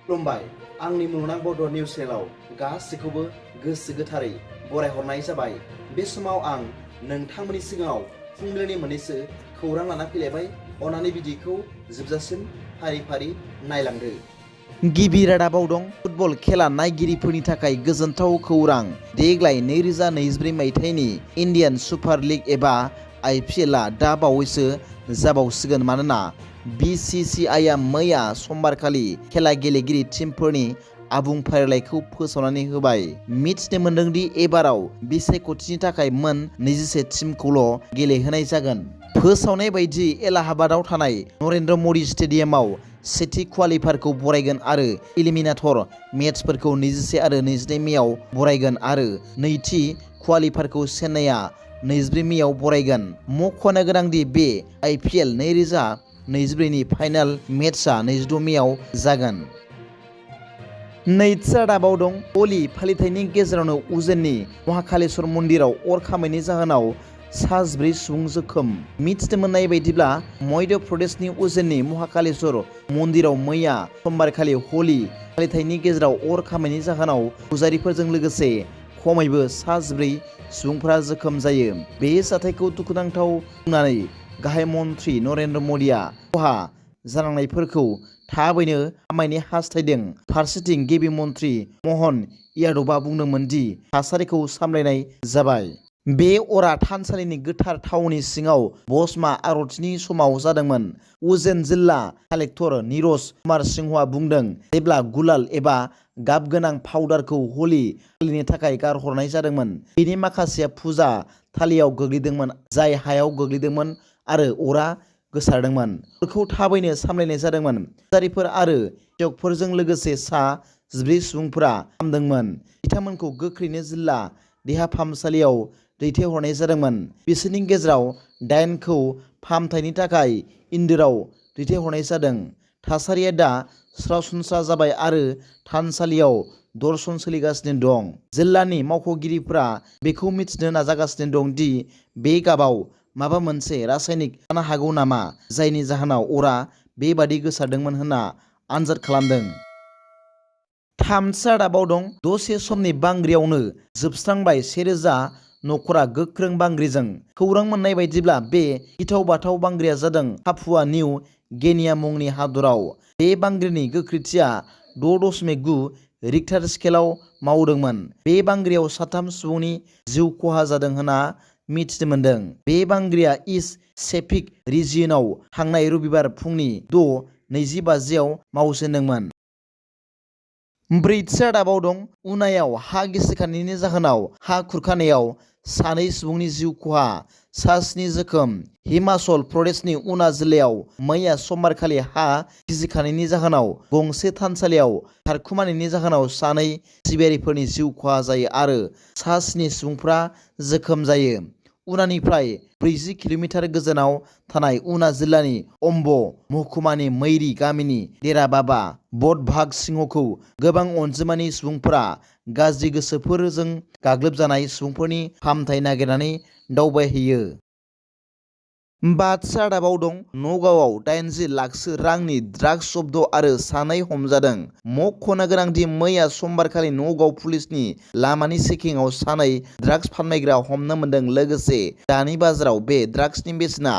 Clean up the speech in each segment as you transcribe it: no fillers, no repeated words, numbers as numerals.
खुलुमबाय आंनि मुलुगनां बड' निउस चेनेलाव गासैखौबो गोसो गोथारै बरायहरनाय जाबाय। बे समाव आं नोंथांमोननि सिगाङाव फुंबिलिनि मोननैसो खौरां लाना फैलायबाय। अन्नानै भिडिअखौ जोबजासिम फारि फारि नायलांदो। गिबि रादाबाव दं फुटबल खेला नायगिरिफोरनि थाखाय गोजोनथाव खौरां। देग्लाय 2024 मायथाइनि इन्डियान सुपार लिग एबा IPLआ दा बावैसो जाबावसिगोन। मानोना BCCIआ मैया समबारखालि खेला गेलेगिरि टीमफोरनि आबुं फारिलाइखौ फोसावनानै होबाय। मिथिनो मोन्दोंदि एबाराव बिसायख'थिनि थाखाय मोन 21 टीमखौल' गेलेहोनाय जागोन। फोसावनाय बायदि एलाहाबादाव थानाय नरेन्द्र मदि स्टेडियामाव सेथि क्वालिफायारखौ बरायगोन आरो इलिमिनेटर मेचफोरखौ 21 आरो 22 मेआव बरायगोन आरो नैथि क्वालिफायारखौ चेन्नाइआ 22 मेआव बरायगोन। मख'नो गोनांदि बे IPL 2024 नि फाइनाल मेचआ 26 मेआव जागोन। नैथि रादाबाव दं हलि फालिथायनि गेजेरावनो उज्जैननि महाकालेश्वर मन्दिराव अर खामनायनि जाहोनाव 4 सुबुं जोखोम। मिथिनो मोननाय बायदिब्ला मध्य प्रदेशनि उज्जैननि महाकालेश्वर मन्दिराव मैया समबारखालि हलि फालिथायनि गेजेराव अर खामनायनि जाहोनाव फुजारिफोरजों लोगोसे खमैबो 4 सुबुंफोरा जोखोम जायो। बे जाथायखौ दुखुनांथाव बुंनानै गाहाय मन्त्रि नरेन्द्र मदिआ खहा जानांनायफोरखौ थाबैनो हामनायनि हास्थायदों। फारसेथिं गिबि मन्त्रि महन यादवआ बुंदोंमोन दि थासारिखौ सामलायनाय जाबाय। बे अरा थानसालिनि गोथार थावनि सिङाव भस्मा आरतिनि समाव जादोंमोन। उज्जैन जिल्ला कालेक्टर नीरज कुमार सिंहआ बुंदों, जेब्ला गुलाल एबा गाब गोनां पाउडारखौ हलि फालिनो थाखाय गारहरनाय जादोंमोन, बेनि माखासेया फुजा थालियाव गोग्लैदोंमोन, जाय हायाव गोग्लैदोंमोन आरो अरा गोसारदोंमोन। अरखौ थाबैनो सामलायनाय जादोंमोन। फुजारिफोर आरो सेवकफोरजों लोगोसे 14 सुबुंफोरा हामदोंमोन। बिथांमोनखौ गोख्रैनो जिल्ला देहा फाहामसालियाव दैथायहरनाय जादोंमोन। बिसोरनि गेजेराव 8खौ फाहामथायनि थाखाय इन्दोरआव दैथायहरनाय जादों। थासारिया दा सरासनस्रा जाबाय आरो थानसालियाव दर्शन सोलिगासिनो दं। जिल्लानि मावख'गिरिफोरा बेखौ मिथिनो नाजागासिनो दं दि बे गाबाव माबा मोनसे रासायनिक थानो हागौ नामा, जायनि जाहोनाव अरा बेबादि गोसारदोंमोन होनना आनजाद खालामदों। थामथि रादाबाव दं दसे समनि बांग्रियावनो जोबस्रांबाय 1000 नखरा गोख्रों बांग्रिजों। खौरां मोननाय बायदिब्ला बे गिथाव बाथाव बांग्रिया जादों पापुआ निउ गिनिया मुंनि हादराव। बे बांग्रिनि गोख्रैथिया 6.9 रिक्टार स्केलाव मावदोंमोन। बे बांग्रियाव 3 सुबुंनि जिउ खहा जादों होनना मिथिनो मोन्दों। बे बांग्रिया इस्ट पेसिफिक रिजियनाव थांनाय रबिबार फुंनि 6:25 मावजेनदोंमोन। ब्रैथि रादाबाव दं उनायाव हा गिसिखानायनि जाहोनाव हा खुरखानायाव 2 सुबुंनि जिउ खहा, 7 जोखोम। हिमाचल प्रदेशनि उना जिल्लायाव मैया समबारखालि हा गिसिखानायनि जाहोनाव गंसे थानसालियाव खारखुमानायनि जाहोनाव 2 सिबियारिफोरनि जिउ खहा जायो आरो 7 सुबुंफोरा जोखोम जायो। उनानिफ्राय 40 किल'मिटार गोजानाव थानाय उना जिल्लानि अम्ब महकुमानि मैरी गामिनि देरा बाबा बडभाग सिंहखौ गोबां अनजिमानि सुबुंफोरा गाज्रि गोसोफोरजों गाग्लोबजानाय सुबुंफोरनि फाहामथाय नागिरनानै दावबायहैयो। बाथि रादाबाव दं नगावआव 80 लाखसो रांनि ड्राग्स जब्द आरो 2 हमजादों। मख'नो गोनांदि मैया समबारखालि नगाव पुलिसनि लामानि चेकिंआव 2 ड्राग्स फानबायग्रा हमनो मोन्दों। लोगोसे दानि बाजाराव बे ड्राग्सनि बेसेना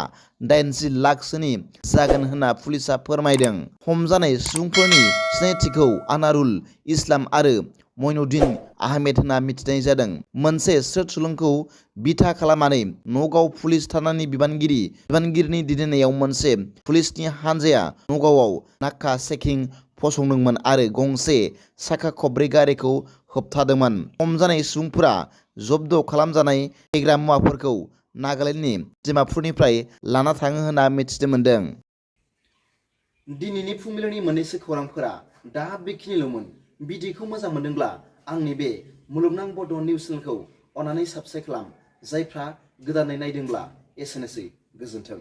80 लाखसोनि जागोन होनना पुलिसआ फोरमायदों। हमजानाय सुबुंफोरनि सिनायथिखौ आनारुल इस्लाम आरो मइनुद्दिन आहमेद होनना मिथिनाय जादों। मोनसे सोदोमस्रिखौ बिथा खालामनानै नगाव पुलिस थानानि बिबानगिरिनि दैदेननायाव मोनसे पुलिसनि हानजाया नगावआव नाका चेकिं फसंदोंमोन आरो गंसे साखा खबब्रै गारिखौ होबथादोंमोन। हमजानाय सुबुंफोरा जब्द खालामजानाय फेग्रा मुवाफोरखौ नागालेन्डनि डिमापुरनिफ्राय लाना थाङो होनना मिथिनो मोन्दों। दिनैनि फुंबिलिनि मोननैसो खौरांफोरा दा बेखिनिल'मोन। भिडिअखौ मोजां मोनदोंब्ला आंनि बे मुलुगनां बड' निउस चेनेलखौ अन्नानै साबस्क्राइब खालाम। जायफ्रा गोदानै नायदोंब्ला एसेनोसै, गोजोन्थों।